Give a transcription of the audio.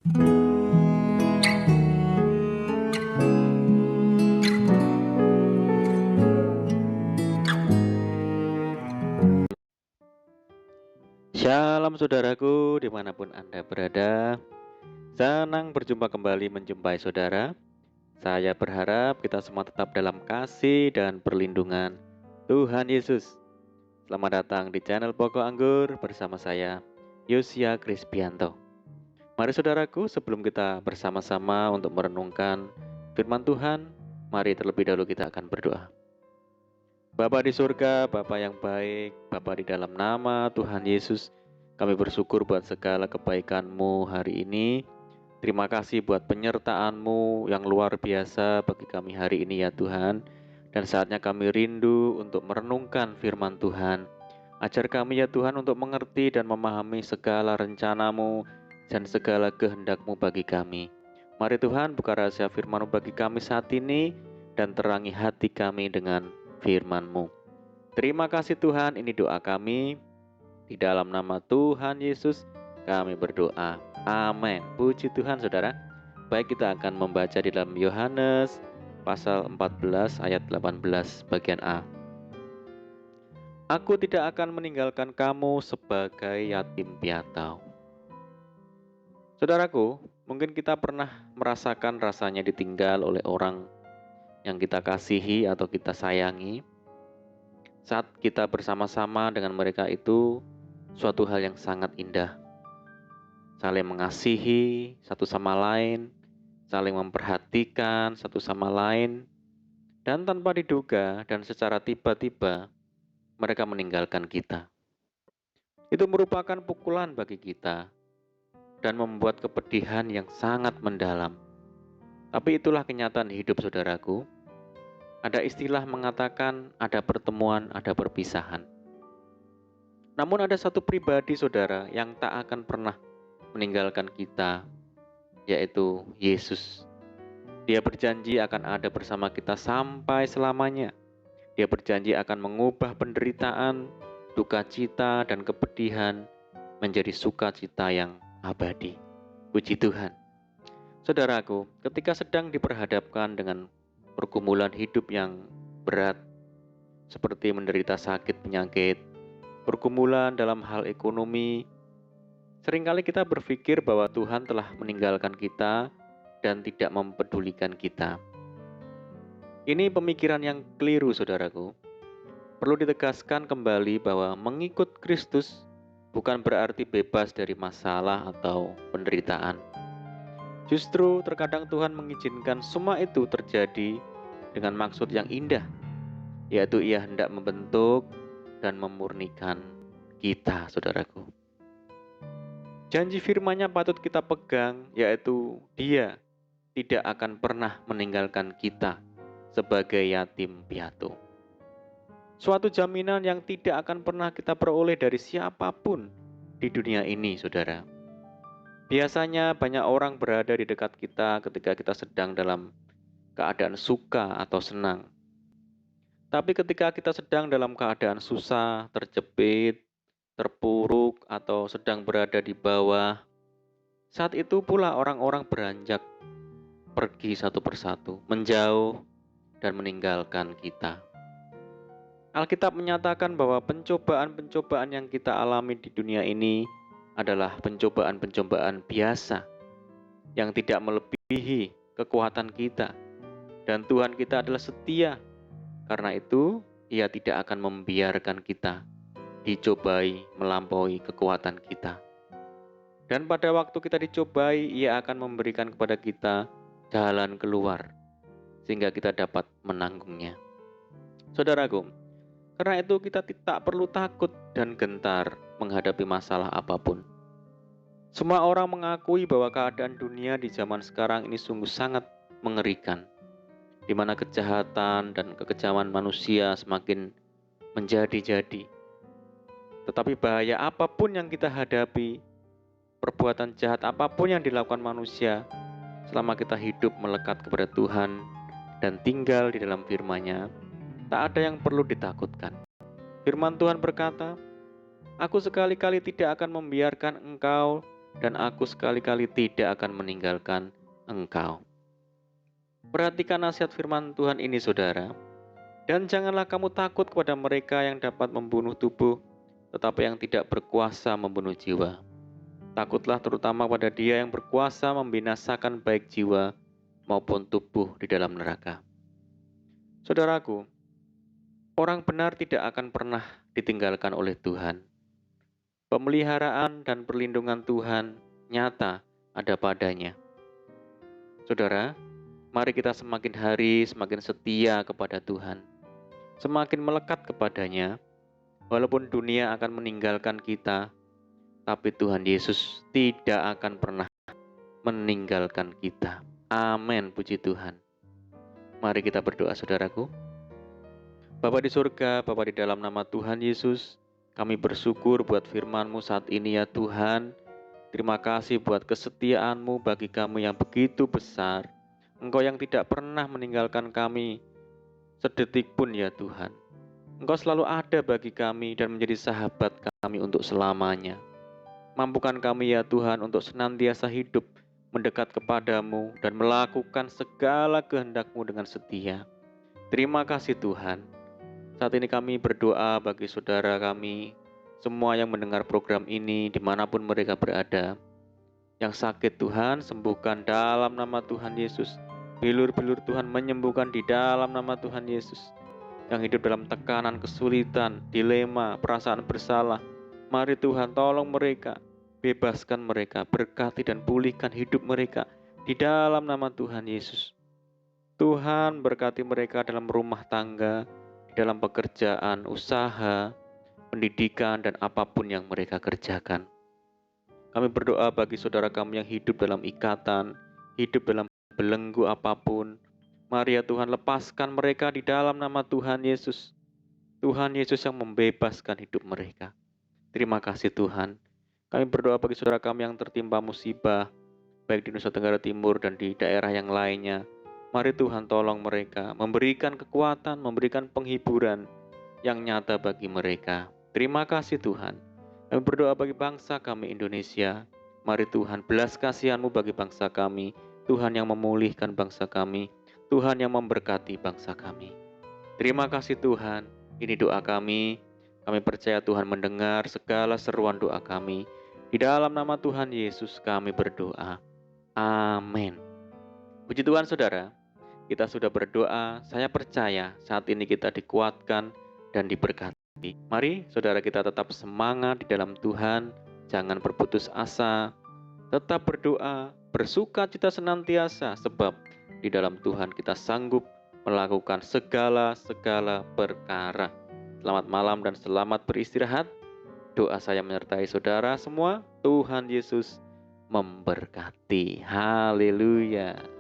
Shalom saudaraku dimanapun Anda berada. Senang berjumpa kembali menjumpai saudara. Saya berharap kita semua tetap dalam kasih dan perlindungan Tuhan Yesus. Selamat datang di channel Pokok Anggur bersama saya, Yosia Krispianto. Mari saudaraku, sebelum kita bersama-sama untuk merenungkan firman Tuhan, mari terlebih dahulu kita akan berdoa. Bapa di surga, Bapa yang baik, Bapa di dalam nama Tuhan Yesus, kami bersyukur buat segala kebaikan-Mu hari ini. Terima kasih buat penyertaan-Mu yang luar biasa bagi kami hari ini ya Tuhan. Dan saatnya kami rindu untuk merenungkan firman Tuhan. Ajar kami ya Tuhan untuk mengerti dan memahami segala rencana-Mu dan segala kehendak-Mu bagi kami. Mari Tuhan buka rahasia firman-Mu bagi kami saat ini dan terangi hati kami dengan firman-Mu. Terima kasih Tuhan, ini doa kami. Di dalam nama Tuhan Yesus kami berdoa. Amin. Puji Tuhan saudara. Baik, kita akan membaca di dalam Yohanes pasal 14 ayat 18 bagian A. Aku tidak akan meninggalkan kamu sebagai yatim piatu. Saudaraku, mungkin kita pernah merasakan rasanya ditinggal oleh orang yang kita kasihi atau kita sayangi. Saat kita bersama-sama dengan mereka itu suatu hal yang sangat indah. Saling mengasihi satu sama lain, saling memperhatikan satu sama lain, dan tanpa diduga dan secara tiba-tiba mereka meninggalkan kita. Itu merupakan pukulan bagi kita dan membuat kepedihan yang sangat mendalam. Tapi itulah kenyataan hidup saudaraku. Ada istilah mengatakan ada pertemuan, ada perpisahan. Namun ada satu pribadi saudara yang tak akan pernah meninggalkan kita, yaitu Yesus. Dia berjanji akan ada bersama kita sampai selamanya. Dia berjanji akan mengubah penderitaan, duka cita, dan kepedihan menjadi sukacita yang abadi. Puji Tuhan. Saudaraku, ketika sedang diperhadapkan dengan pergumulan hidup yang berat, seperti menderita sakit penyakit, pergumulan dalam hal ekonomi, seringkali kita berpikir bahwa Tuhan telah meninggalkan kita dan tidak mempedulikan kita. Ini pemikiran yang keliru saudaraku. Perlu ditegaskan kembali bahwa mengikut Kristus bukan berarti bebas dari masalah atau penderitaan. Justru terkadang Tuhan mengizinkan semua itu terjadi dengan maksud yang indah, yaitu Ia hendak membentuk dan memurnikan kita, saudaraku. Janji firman-Nya patut kita pegang, yaitu Dia tidak akan pernah meninggalkan kita sebagai yatim piatu. Suatu jaminan yang tidak akan pernah kita peroleh dari siapapun di dunia ini, saudara. Biasanya banyak orang berada di dekat kita ketika kita sedang dalam keadaan suka atau senang. Tapi ketika kita sedang dalam keadaan susah, terjepit, terpuruk, atau sedang berada di bawah, saat itu pula orang-orang beranjak pergi satu persatu, menjauh dan meninggalkan kita. Alkitab menyatakan bahwa pencobaan-pencobaan yang kita alami di dunia ini adalah pencobaan-pencobaan biasa yang tidak melebihi kekuatan kita. Dan Tuhan kita adalah setia. Karena itu, Ia tidak akan membiarkan kita dicobai melampaui kekuatan kita. Dan pada waktu kita dicobai, Ia akan memberikan kepada kita jalan keluar, sehingga kita dapat menanggungnya. Saudaraku, karena itu kita tak perlu takut dan gentar menghadapi masalah apapun. Semua orang mengakui bahwa keadaan dunia di zaman sekarang ini sungguh sangat mengerikan, di mana kejahatan dan kekejaman manusia semakin menjadi-jadi. Tetapi bahaya apapun yang kita hadapi, perbuatan jahat apapun yang dilakukan manusia, selama kita hidup melekat kepada Tuhan dan tinggal di dalam firman-Nya, tak ada yang perlu ditakutkan. Firman Tuhan berkata, Aku sekali-kali tidak akan membiarkan engkau dan aku sekali-kali tidak akan meninggalkan engkau. Perhatikan nasihat firman Tuhan ini, saudara. Dan janganlah kamu takut kepada mereka yang dapat membunuh tubuh, tetapi yang tidak berkuasa membunuh jiwa. Takutlah terutama pada Dia yang berkuasa membinasakan baik jiwa maupun tubuh di dalam neraka. Saudaraku, orang benar tidak akan pernah ditinggalkan oleh Tuhan. Pemeliharaan dan perlindungan Tuhan nyata ada padanya. Saudara, mari kita semakin hari semakin setia kepada Tuhan, semakin melekat kepadanya. Walaupun dunia akan meninggalkan kita, tapi Tuhan Yesus tidak akan pernah meninggalkan kita. Amin, puji Tuhan. Mari kita berdoa, saudaraku. Bapa di surga, Bapa di dalam nama Tuhan Yesus, kami bersyukur buat firman-Mu saat ini ya Tuhan. Terima kasih buat kesetiaan-Mu bagi kami yang begitu besar. Engkau yang tidak pernah meninggalkan kami sedetik pun ya Tuhan. Engkau selalu ada bagi kami dan menjadi sahabat kami untuk selamanya. Mampukan kami ya Tuhan untuk senantiasa hidup mendekat kepadamu dan melakukan segala kehendak-Mu dengan setia. Terima kasih Tuhan. Saat ini kami berdoa bagi saudara kami, semua yang mendengar program ini dimanapun mereka berada. Yang sakit Tuhan sembuhkan dalam nama Tuhan Yesus. Bilur-bilur Tuhan menyembuhkan di dalam nama Tuhan Yesus. Yang hidup dalam tekanan, kesulitan, dilema, perasaan bersalah, mari Tuhan tolong mereka, bebaskan mereka, berkati dan pulihkan hidup mereka di dalam nama Tuhan Yesus. Tuhan berkati mereka dalam rumah tangga, dalam pekerjaan, usaha, pendidikan, dan apapun yang mereka kerjakan. Kami berdoa bagi saudara kami yang hidup dalam ikatan, hidup dalam belenggu apapun. Mari ya Tuhan, lepaskan mereka di dalam nama Tuhan Yesus. Tuhan Yesus yang membebaskan hidup mereka. Terima kasih Tuhan. Kami berdoa bagi saudara kami yang tertimpa musibah, baik di Nusa Tenggara Timur dan di daerah yang lainnya. Mari Tuhan tolong mereka, memberikan kekuatan, memberikan penghiburan yang nyata bagi mereka. Terima kasih Tuhan. Kami berdoa bagi bangsa kami Indonesia. Mari Tuhan, belas kasihan-Mu bagi bangsa kami. Tuhan yang memulihkan bangsa kami. Tuhan yang memberkati bangsa kami. Terima kasih Tuhan. Ini doa kami. Kami percaya Tuhan mendengar segala seruan doa kami. Di dalam nama Tuhan Yesus kami berdoa. Amin. Puji Tuhan saudara. Kita sudah berdoa. Saya percaya saat ini kita dikuatkan dan diberkati. Mari saudara kita tetap semangat di dalam Tuhan. Jangan berputus asa. Tetap berdoa. Bersuka cita senantiasa. Sebab di dalam Tuhan kita sanggup melakukan segala perkara. Selamat malam dan selamat beristirahat. Doa saya menyertai saudara semua. Tuhan Yesus memberkati. Haleluya.